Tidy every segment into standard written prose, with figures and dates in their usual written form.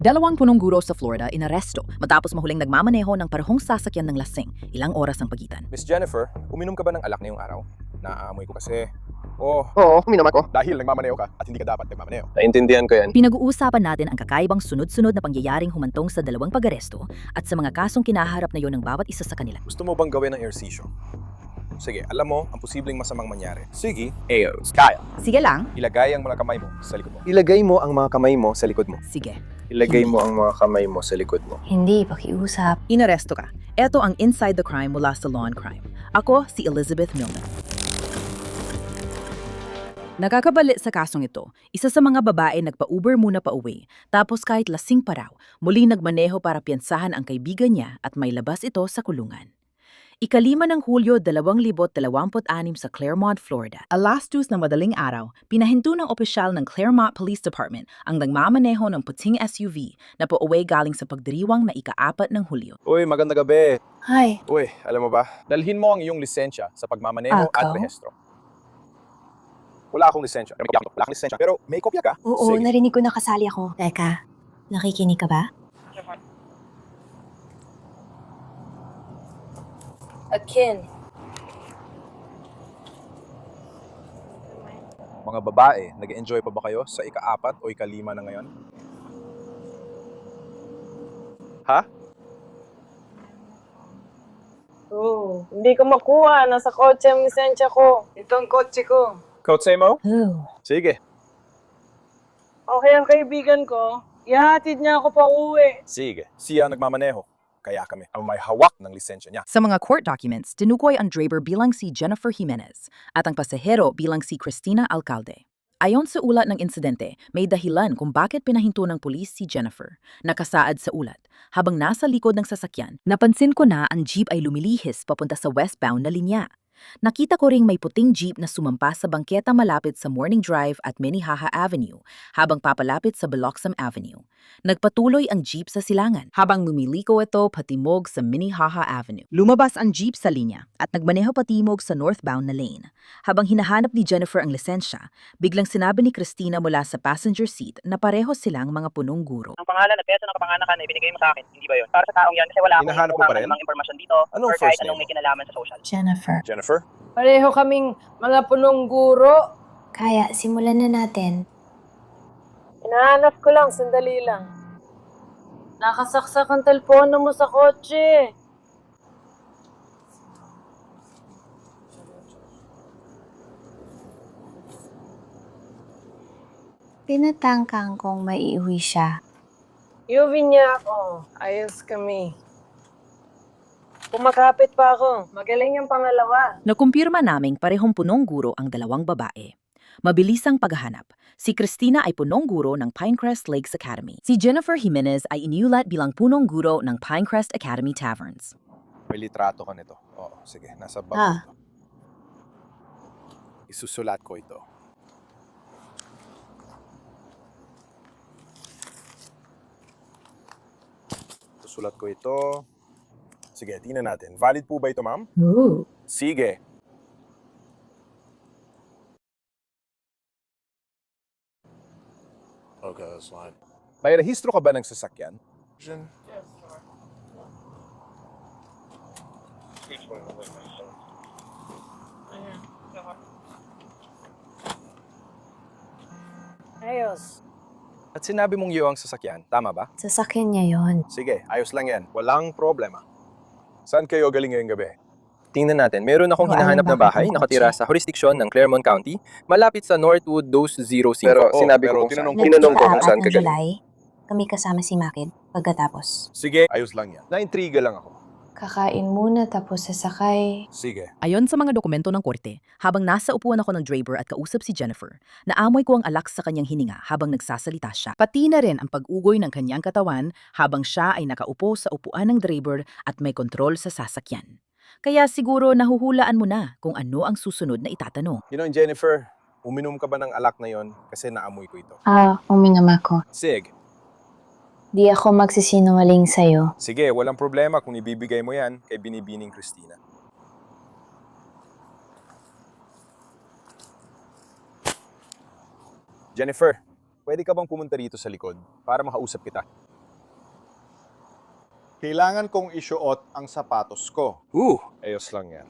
Dalawang punong guro sa Florida inaresto matapos mahuling nagmamaneho ng parehong sasakyan ng lasing. Ilang oras ang pagitan. Miss Jennifer, uminom ka ba ng alak ngayong araw? Naaamoy ko kasi. Oh, Oo, uminom ako. dahil nagmamaneho ka at hindi ka dapat nagmamaneho. Naintindihan ko yan. Pinag-uusapan natin ang kakaibang sunod-sunod na pangyayaring humantong sa dalawang pag-aresto at sa mga kasong kinaharap na yon ng bawat isa sa kanila. Gusto mo bang gawin ng ehersisyo? Sige, alam mo ang posibleng masamang mangyari. Sige, Eos, Kyle, Sige lang. ilagay ang mga kamay mo sa likod mo. Ilagay mo ang mga kamay mo sa likod mo. Sige. Ilagay mo ang mga kamay mo sa likod mo. Hindi, pakiusap. Inaresto ka. Ito ang Inside the Crime mula sa Law and Crime. Ako si Elizabeth Milner. Nakakabali sa kasong ito, isa sa mga babae nagpa-Uber muna pa uwi, tapos kahit lasing pa raw, muli nagmaneho para piyansahan ang kaibigan niya at may labas ito sa kulungan. Ika-5 ng Hulyo 2026 sa Claremont, Florida. Alas 2 ng madaling araw, pinahinto ng opisyal ng Claremont Police Department ang nagmamaneho ng puting SUV na pauwi galing sa pagdiriwang na ika-4 ng Hulyo. Uy, magandang gabi. Hi. Uy, alam mo ba? Dalhin mo ang iyong lisensya sa pagmamaneho at Ako? rehistro. Wala akong lisensya. Wala akong lisensya. Pero may kopya ka? Oo, Sige. narinig ko nakasali ako. Teka, nakikinig ka ba? Akin. Mga babae, nag-enjoy pa ba kayo sa ika-4 o ika-5 na ngayon? Ha? Hindi ko makuha. Nasa kotse ang lisensya ko. Ito ang kotse ko. Kotse mo? Oh. Sige. Okay ang kaibigan ko. Ihatid niya ako pa uwi. Sige. Siya ang nagmamaneho. Kaya kami ang may hawak ng lisensya niya. Sa mga court documents, tinukoy ang driver bilang si Jennifer Jimenez at ang pasahero bilang si Cristina Alcalde. Ayon sa ulat ng insidente, may dahilan kung bakit pinahinto ng pulis si Jennifer. Nakasaad sa ulat, habang nasa likod ng sasakyan, napansin ko na ang jeep ay lumilihis papunta sa westbound na linya. Nakita ko ring may puting jeep na sumampas sa bangketa malapit sa Morning Drive at Minnehaha Avenue habang papalapit sa Biloxam Avenue. Nagpatuloy ang jeep sa silangan habang lumiliko ito patimog sa Minnehaha Avenue. Lumabas ang jeep sa linya at nagmaneho patimog sa northbound na lane. Habang hinahanap ni Jennifer ang lisensya, biglang sinabi ni Christina mula sa passenger seat na pareho silang mga punong guro. Ang pangalan at petsa ng kapanganakan na ibinigay mo sa akin, hindi ba yun? Para sa taong yan, kasi wala akong Hinahanap mo pa rin? anumang impormasyon dito Anong or first kahit name anong mo? may kinalaman sa social. Jennifer. Jennifer? Pareho kaming mga punong guro. Kaya, simulan na natin. Hinahanap ko lang, sandali lang. Nakasaksak ang telepono mo sa kotse. Tinatangkang kong maiuwi siya. Iuwi niya ako. Ayos kami. Kumakapit pa ako. Magaling ang pangalawa. Nakumpirma naming parehong punong guro ang dalawang babae. Mabilis ang paghahanap. Si Christina ay punong guro ng Pinecrest Lakes Academy. Si Jennifer Jimenez ay iniulat bilang punong guro ng Pinecrest Academy Taverns. May litrato ka nito. Oo, sige. Nasa bag. Ah. Isusulat ko ito. Susulat ko ito. Sige, tingnan natin. Valid po ba ito, ma'am? Ooh. Sige. Okay, that's fine. May rehistro ka ba ng sasakyan? Ayos. At sinabi mong iyo ang sasakyan, tama ba? Sasakyan niya yon. Sige, ayos lang yan. Walang problema. Saan kayo galing ngayong gabi? Tingnan natin. Meron akong Pero hinahanap alam na bakit bahay ang nakatira kotse? sa jurisdiction ng Claremont County, malapit sa Northwood 205. Pero sinabi ko kung saan. Tinanong ko kung saan ka ng galing. July, kami kasama si Makid pagkatapos. Sige, ayos lang yan. Naintriga lang ako. Kakain muna tapos sasakay. Sige. Ayon sa mga dokumento ng korte, habang nasa upuan ako ng driver at kausap si Jennifer, naamoy ko ang alak sa kanyang hininga habang nagsasalita siya. Pati na rin ang pag-ugoy ng kanyang katawan habang siya ay nakaupo sa upuan ng driver at may kontrol sa sasakyan. Kaya siguro nahuhulaan mo na kung ano ang susunod na itatanong. You know, Jennifer, uminom ka ba ng alak na yon? Kasi naamoy ko ito. Uminom ako. Sig. Di ako magsisinungaling sa'yo. Sige, walang problema kung ibibigay mo yan kay Binibining Christina. Jennifer, pwede ka bang pumunta dito sa likod para makausap kita? Kailangan kong isuot ang sapatos ko. Ayos lang yan.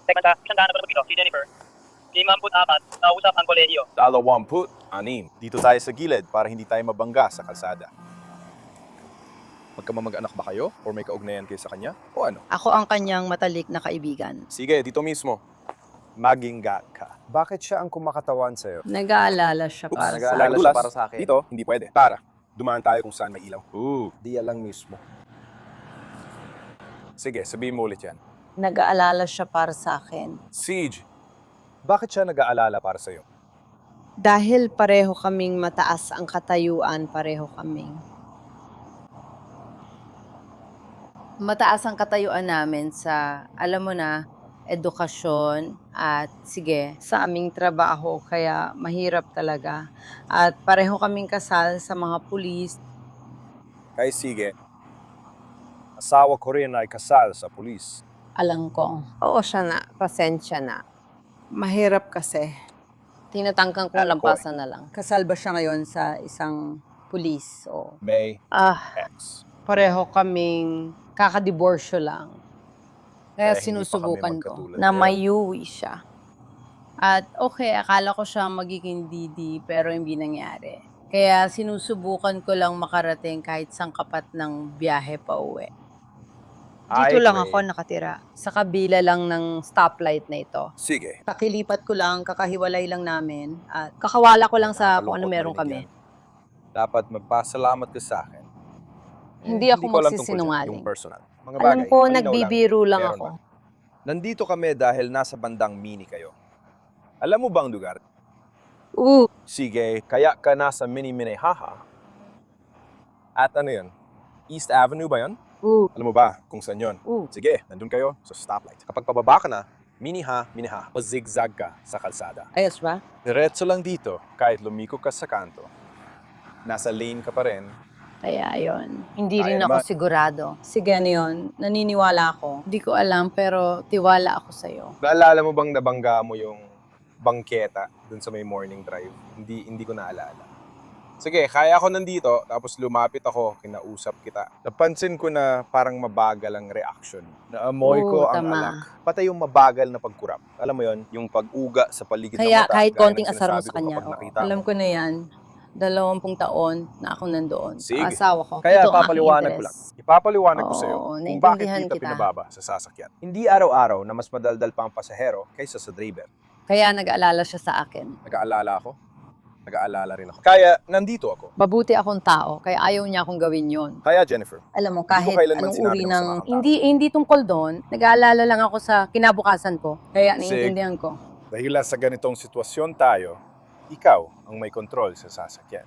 Segmenta, 100 na dito, si Jennifer. 54, nausap ang kolehiyo. 26. Dito tayo sa gilid para hindi tayo mabangga sa kalsada. Magkamamag-anak ba kayo? Or may kaugnayan kayo sa kanya? O ano? Ako ang kanyang matalik na kaibigan. Sige, dito mismo. Magingga ka. Bakit siya ang kumakatawan sa'yo? Nag-aalala siya para sa nag-aalala siya para sa akin. Dito, hindi pwede. Tara, dumaan tayo kung saan may ilaw. Diya lang mismo. Sige, sabihin mo ulit yan. Nag-aalala siya para sa akin. Siege, bakit siya nag-aalala para sa'yo? Dahil pareho kaming mataas ang katayuan, pareho kaming. Mataas ang katayuan namin sa, alam mo na, edukasyon at sige, sa aming trabaho, kaya mahirap talaga. At pareho kaming kasal sa mga pulis. Kay sige, asawa ko rin ay kasal sa pulis. Alam ko. Oo siya na, pasensya na. Mahirap kasi. Tinatangkang kong Alam ko lampasan na lang. Kasal ba siya ngayon sa isang pulis? O May X. Pareho kaming kakadiborsyo lang. Kaya Kaya hindi pa sinusubukan kami ko magkatulad na niya. mayuwi siya. At okay, akala ko siya magiging didi pero hindi nangyari. Kaya sinusubukan ko lang makarating kahit sangkapat ng biyahe pa uwi. Dito lang ako nakatira. Sa kabila lang ng stoplight na ito. Sige. Kakilipat ko lang, kakahiwalay lang namin. At kakawala ko lang sa kung ano meron kami. Dapat magpasalamat ka sa akin. Hindi ako ko alam tungkol dyan, magsisinungaling. yung personal. Mga Alam bagay, ko, malinaw nagbibiro lang Meron ako. ba? Nandito kami dahil nasa bandang mini kayo. Alam mo bang lugar? Sige, kaya ka nasa Mini-Minnehaha. At ano yun? East Avenue ba yun? Alam mo ba kung saan yun? Sige, nandun kayo sa stoplight. Kapag pababa ka na, Minnehaha, pa-zigzag ka sa kalsada. Ayos ba? Diretso lang dito, kahit lumiko ka sa kanto. Nasa lane ka pa rin. Kaya yon. Hindi Kaya rin ako naman. sigurado. Sige, ano yun? Naniniwala ako. Hindi ko alam, pero tiwala ako sa'yo. Naalala mo bang nabangga mo yung bangketa dun sa may morning drive? Hindi ko naalala. Sige, kaya ako nandito, tapos lumapit ako, kinausap kita. Napansin ko na parang mabagal ang reaction. Naamoy ko ang tama. alak. Pati yung mabagal na pagkurap. Alam mo yon, yung pag-uga sa paligid ng Kaya mata. kahit gaya ng konting asar mo sinasabi sa ko kanya, kapag oo. nakita Alam mo. ko na yan. 20 taon na ako nandoon. Sige. Asawa ko. Kaya Ito ang aking papaliwanag ko lang. interest. Ipapaliwanag ko Oo, sa'yo kung bakit naintindihan kita kita. pinababa sa sasakyan. Hindi araw-araw na mas madaldal pa ang pasahero kaysa sa driver. Kaya nag-aalala siya sa akin. Nag-aalala ako. Nag-aalala rin ako. Kaya nandito ako. Mabuti akong tao, kaya ayaw niya akong gawin yon. Kaya Jennifer, Alam mo, ko kahit kailanman anong sinabi uri na ng... masama kang tao. Hindi tungkol doon. Nag-aalala lang ako sa kinabukasan ko. Kaya naiintindihan ko. dahil sa ganitong sitwasyon tayo, ikaw ang may kontrol sa sasakyan.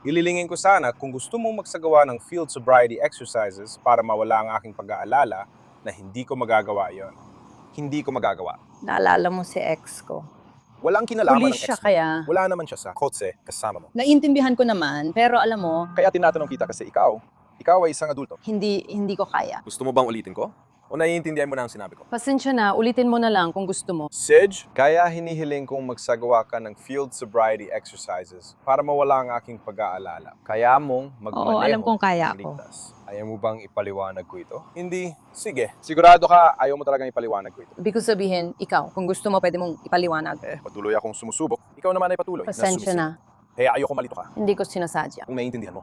Ililingin ko sana kung gusto mong magsagawa ng field sobriety exercises para mawala ang aking pag-aalala na hindi ko magagawa yon. Hindi ko magagawa. Naalala mo si ex ko. Walang kinalaman Pulis ng siya ex mo. kaya. Wala naman siya sa kotse kasama mo. Naiintindihan ko naman, pero alam mo, Kaya tinatanong kita kasi ikaw ay isang adulto. hindi ko kaya. Gusto mo bang ulitin ko? O naiintindihan mo na ang sinabi ko? Pasensya na, ulitin mo na lang kung gusto mo. Sige, kaya hinihiling kong magsagawa ka ng field sobriety exercises para mawala ang aking pag-aalala. Kaya mong magmaneho. Oo, alam kong kaya ng ko. ligtas. Ayaw mo bang ipaliwanag ko ito? Hindi. Sige. Sigurado ka, ayaw mo talagang ipaliwanag ko ito. Ibig ko sabihin, ikaw, kung gusto mo, pwede mong ipaliwanag. Patuloy akong sumusubok. Ikaw naman ay patuloy. Pasensya na. Kaya ayoko malito ka. Hindi ko sinasadya. Kung naiintindihan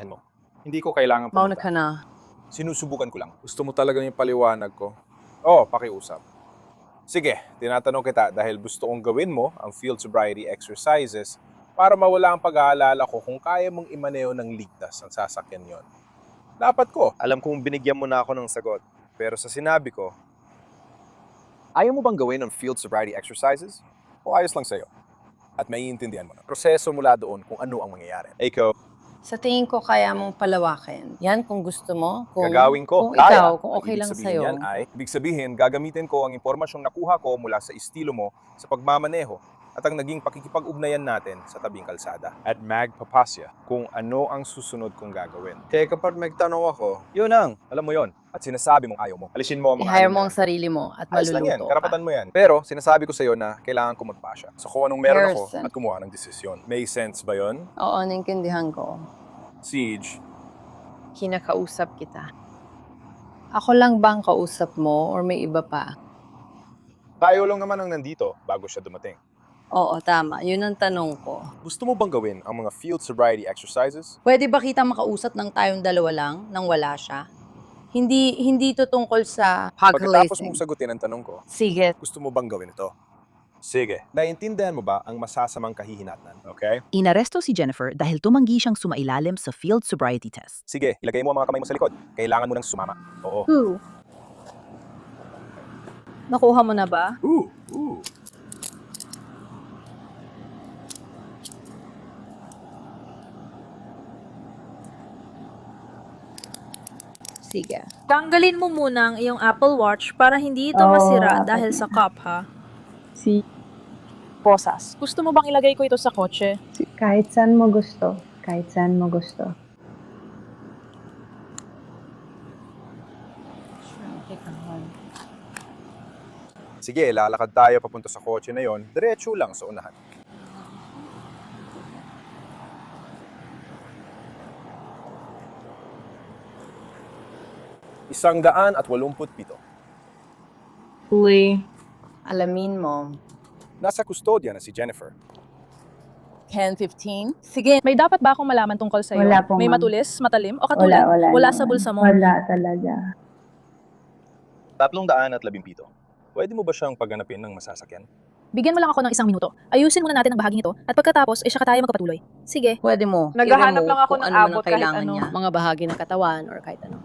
mo. Hindi ko kailangan Mauna ka na. Sinusubukan ko lang. Gusto mo talaga yung paliwanag ko? Oo, pakiusap. Sige, tinatanong kita dahil gusto kong gawin mo ang field sobriety exercises para mawala ang pag-aalala ko kung kaya mong imaneho ng ligtas ang sasakyan yon. Dapat ko. Alam kong binigyan mo na ako ng sagot. Pero sa sinabi ko, ayaw mo bang gawin ang field sobriety exercises? O ayos lang sa'yo? At maiintindihan mo na. Proseso mula doon kung ano ang mangyayari. Ikaw, Sa tingin ko, kaya mong palawakin. Yan, kung gusto mo. Kung, gagawin ko. Kung ikaw, kung Ang okay ibig lang sabihin sa'yo. Ibig sabihin, gagamitin ko ang impormasyong nakuha ko mula sa estilo mo sa pagmamaneho at ang naging pakikipag-ugnayan natin sa tabing kalsada. At magpapasya. Kung ano ang susunod kong gagawin. Kaya kapag magtanong ako, yun ang. Alam mo yon, at sinasabi mong ayaw mo. Alisin mo ang mga I-hire ayaw mo na ang yan. sarili mo at Ayos lang yan, maluluto karapatan ka. mo yan. Pero sinasabi ko sa iyo na kailangan ko magpasya. So kung anong meron ako Person. at kumuha ng desisyon. May sense ba yon? Oo, naintindihan ko. Siege, Kinakausap kita. Ako lang ba ang kausap mo or may iba pa? tayo lang naman ang nandito bago siya dumating. Oo, tama. Yun ang tanong ko. Gusto mo bang gawin ang mga field sobriety exercises? Pwede ba kita makausap ng tayong dalawa lang nang wala siya? Hindi ito tungkol sa Pagkatapos pag-lacing. mong sagutin ang tanong ko, Sige. gusto mo bang gawin ito? Sige. Naiintindihan mo ba ang masasamang kahihinatnan? Okay? Inaresto si Jennifer dahil tumanggi siyang sumailalim sa field sobriety test. Sige, ilagay mo ang mga kamay mo sa likod. Kailangan mo nang sumama. Oo. Who? Nakuha mo na ba? Ooh. Sige. Tanggalin mo muna ang iyong Apple Watch para hindi ito masira dahil sa cup, ha? Si Posas. Gusto mo bang ilagay ko ito sa kotse? kahit saan mo gusto. Kahit saan mo gusto. Sige, lalakad tayo papunta sa kotse na yon. Diretso lang sa unahan. $187. Uy. Alamin mo. Nasa kustodya na si Jennifer. 10-15? Sige, may dapat ba akong malaman tungkol sa'yo? Wala po, May ma'am. matulis, matalim, o katulad? Wala sa bulsa mo? Wala talaga. 317. Pwede mo ba siyang pagganapin ng masasakyan? Bigyan mo lang ako ng 1 minuto. Ayusin muna natin ang bahaging ito at pagkatapos, saka tayo magpatuloy. Sige. Pwede mo. Naghahanap I-remove lang ako kung ng ano man ang abot kahit kailangan ano. niya. Mga bahagi ng katawan or kahit ano.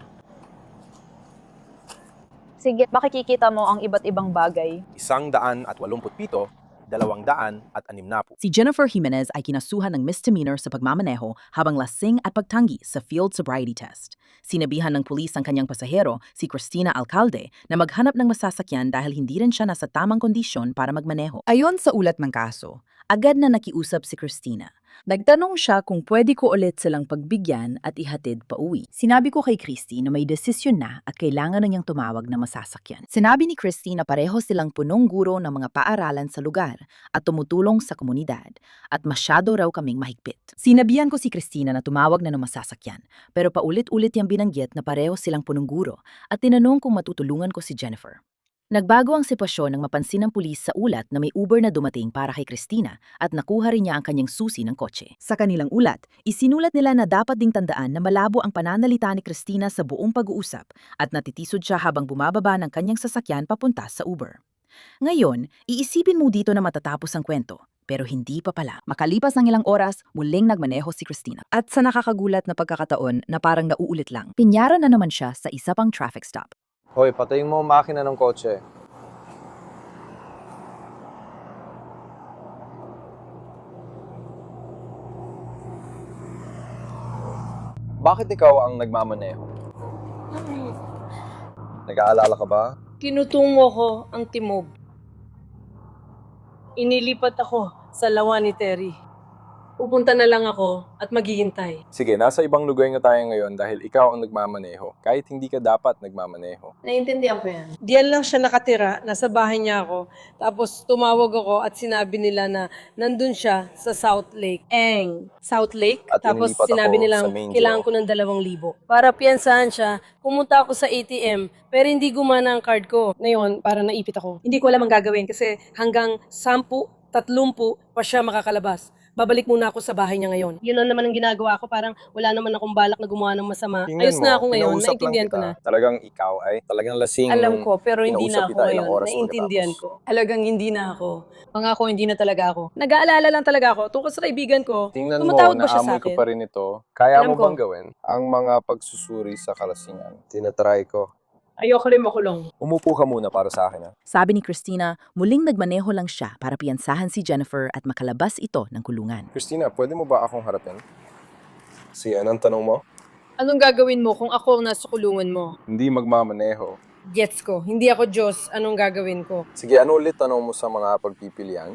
Sige, makikita mo ang iba't ibang bagay. 187, 260. Si Jennifer Jimenez ay kinasuhan ng misdemeanor sa pagmamaneho habang lasing at pagtanggi sa field sobriety test. Sinabihan ng pulis ang kanyang pasahero, si Cristina Alcalde, na maghanap ng masasakyan dahil hindi rin siya nasa tamang kondisyon para magmaneho. Ayon sa ulat ng kaso, agad na nakiusap si Cristina. Nagtanong siya kung pwede ko ulit silang pagbigyan at ihatid pa uwi. Sinabi ko kay Christy na may desisyon na at kailangan na niyang tumawag na masasakyan. Sinabi ni Christy na pareho silang punong guro ng mga paaralan sa lugar at tumutulong sa komunidad at masyado raw kaming mahigpit. Sinabihan ko si Christina na tumawag na ng masasakyan pero paulit-ulit niyang binanggit na pareho silang punong guro at tinanong kung matutulungan ko si Jennifer. Nagbago ang sitwasyon nang mapansin ng pulis sa ulat na may Uber na dumating para kay Cristina at nakuha rin niya ang kanyang susi ng kotse. Sa kanilang ulat, isinulat nila na dapat ding tandaan na malabo ang pananalita ni Cristina sa buong pag-uusap at natitisod siya habang bumababa ng kanyang sasakyan papunta sa Uber. Ngayon, iisipin mo dito na matatapos ang kwento. Pero hindi pa pala. Makalipas ng ilang oras, muling nagmaneho si Cristina. At sa nakakagulat na pagkakataon na parang nauulit lang, pinyara na naman siya sa isa pang traffic stop. Hoy, patayin mo ang makina ng kotse. Bakit ikaw ang nagmamaneho? Nag-aalala ka ba? Kinutungo ko ang timog. Inilipat ako sa lawa ni Terry. Pupunta na lang ako at maghihintay. Sige, nasa ibang lugar na tayo ngayon dahil ikaw ang nagmamaneho. Kahit hindi ka dapat nagmamaneho. Naiintindihan ko yan. Diyan lang siya nakatira, nasa bahay niya ako. Tapos tumawag ako at sinabi nila na nandun siya sa South Lake. South Lake? At Tapos inilipat sinabi ako nilang sa main kailangan jail. ko ng 2,000. Para piyansahan siya, pumunta ako sa ATM pero hindi gumana ang card ko. Ngayon, para naipit ako. Hindi ko alam ang gagawin kasi hanggang 10, 30 pa siya makakalabas. Babalik muna ako sa bahay niya ngayon. Yun lang naman ang ginagawa ko. Parang wala naman akong balak na gumawa ng masama. Tingnan Ayos mo, na ako ngayon. kinausap lang Naintindihan ko kita. na. Talagang ikaw ay talagang lasing. Alam ko, pero hindi Kinausap na ako kita ilang ngayon. oras Naiintindihan pagkatapos. ko. Talagang hindi na ako. Pangako, hindi na talaga ako. Nag-aalala lang talaga ako tungkol sa kaibigan ko. Tingnan mo, Tumatawag ba siya sa naamoy ko akin? pa rin ito. Kaya Alam mo ko. bang gawin ang mga pagsusuri sa kalasingan? Tinatry ko. Ayoko rin makulong. Umupo ka muna para sa akin. Sabi ni Cristina, muling nagmaneho lang siya para piyansahan si Jennifer at makalabas ito ng kulungan. Christina, pwede mo ba akong harapin? Anong tanong mo? Anong gagawin mo kung ako ang nasa kulungan mo? Hindi magmamaneho. Gets ko. Hindi ako Diyos. Anong gagawin ko? Sige, ano ulit tanong mo sa mga pagpipilian?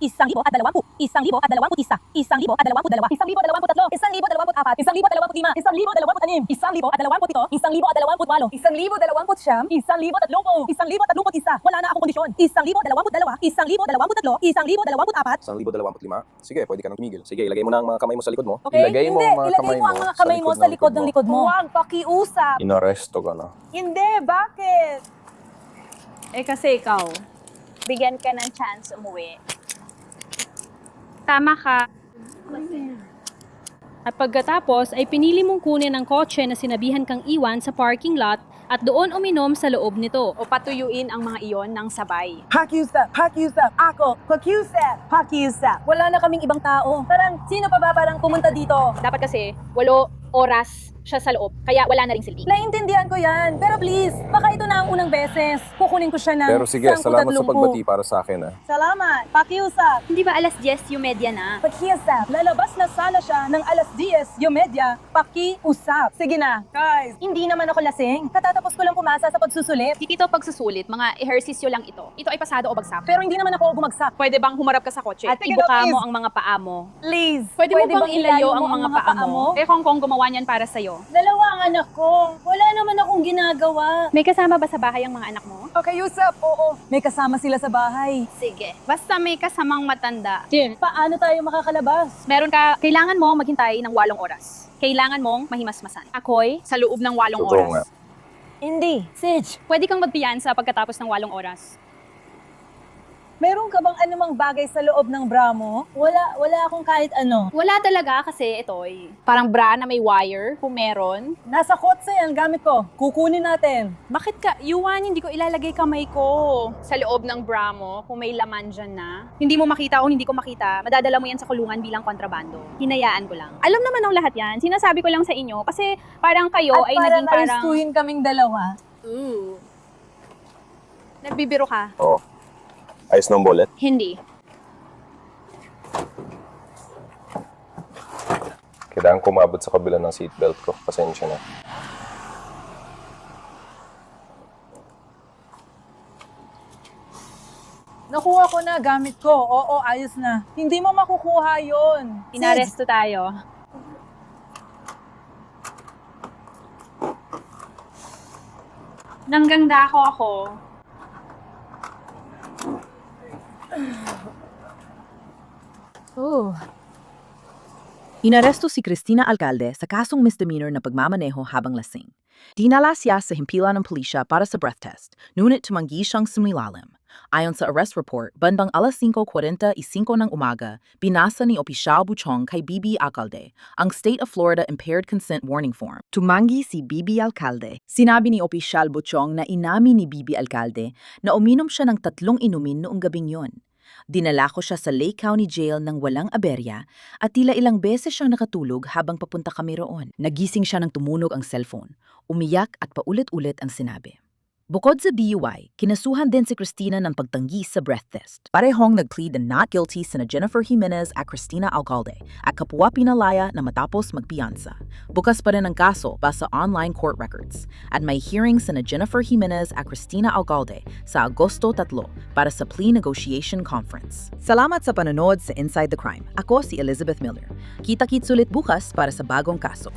1,020, 1,021, 1,022, 1,023, 1,024, 1,025, 1,026, 1,027, 1,028, 1,029, 1,030, wala na akong kondisyon. 1,022, 1,023, 1,024. 1,025? Sige, pwede ka nang tumigil. Sige, ilagay mo na ang mga kamay mo sa likod mo. Okay? Ilagay mo ang mga kamay mo sa likod ng likod mo. Huwag, pakiusap. Inaresto ka na. Hindi, bakit? Eh kasi ikaw, bigyan ka ng chance umuwi. Tama ka. At pagkatapos ay pinili mong kunin ang kotse na sinabihan kang iwan sa parking lot at doon uminom sa loob nito. O patuyuin ang mga iyon ng sabay. Pakiusap, ako, pakiusap. Wala na kaming ibang tao. Parang, sino pa ba parang pumunta dito? Dapat kasi, 8 oras siya sa loob, kaya wala na ring silbi. Naiintindihan ko yan. Pero please, baka ito na ang unang beses. Kukunin ko siya ng Pero sige, salamat sa 10-30. pagbati para sa akin. Salamat. Pakiusap. Hindi ba alas 10:30 na? Pakiusap. Lalabas na sana siya ng alas 10:30. Pakiusap. Sige na. Guys, hindi naman ako lasing. Katatapos ko lang pumasa sa pagsusulit. Hindi ito pagsusulit, mga ehersisyo lang ito. Ito ay pasado o bagsak. Pero hindi naman ako bumagsak. Pwede bang humarap ka sa kotse? Sige Ibuka na, please. mo ang mga paa mo. Please. Pwede mo bang ilayo ang mga paa mo? Eh kung gumawa niyan para sa'yo. Dalawa ang anak ko. Wala naman akong ginagawa. May kasama ba sa bahay ang mga anak mo? Pakiusap. Oo. May kasama sila sa bahay. Sige. Basta may kasamang matanda. Paano tayo makakalabas? Kailangan mo maghintay ng 8 oras. Kailangan mong mahimasmasan. Ako'y sa loob ng 8 Totoo oras. nga. Hindi. Sige. Pwede kang magpiyansa pagkatapos ng 8 oras. Meron ka bang anumang bagay sa loob ng bra mo? Wala akong kahit ano. Wala talaga kasi ito'y parang bra na may wire, kung meron. Nasa kotse yan, gamit ko. Kukunin natin. Bakit ka, Yuan, hindi ko ilalagay kamay ko sa loob ng bra mo kung may laman dyan na. Hindi mo makita o hindi ko makita, madadala mo yan sa kulungan bilang kontrabando. Hinayaan ko lang. Alam naman ng lahat yan, sinasabi ko lang sa inyo kasi parang kayo At ay para naging parang... malistuhin kaming dalawa. Ooh. Nagbibiro ka? Oo. Ayos ng bullet. Hindi. Kailangan ko umabot sa kabila ng seatbelt ko. Pasensya na. Nakuha ko na, gamit ko. Oo, ayos na. Hindi mo makukuha yon. Inaresto tayo. Nangganda ako. Inaresto si Cristina Alcalde sa kasong misdemeanor na pagmamaneho habang lasing. Dinala siya sa himpilan ng pulisya para sa breath test, ngunit tumanggi siyang sumilalim. Ayon sa arrest report, bandang alas 5:45 ng umaga, binasa ni Opisyal Buchong kay Bibi Alcalde ang State of Florida Impaired Consent Warning Form. Tumanggi si Bibi Alcalde. Sinabi ni Opisyal Buchong na inamin ni Bibi Alcalde na uminom siya ng 3 inumin noong gabing yon. Dinala ko siya sa Lake County Jail ng walang aberya at tila ilang beses siyang nakatulog habang papunta kami roon. Nagising siya nang tumunog ang cellphone. Umiyak at paulit-ulit ang sinabi. Bukod sa DUI, kinasuhan din si Cristina ng pagtanggi sa breath test. Parehong nag-plead na not guilty sina Jennifer Jimenez at Cristina Alcalde at kapwa pinalaya na matapos magpiyansa. Bukas pa rin ang kaso basa online court records at may hearing sina Jennifer Jimenez at Cristina Alcalde sa Agosto 3 para sa plea negotiation conference. Salamat sa panonood sa Inside the Crime. Ako si Elizabeth Miller. Kita-kits ulit bukas para sa bagong kaso.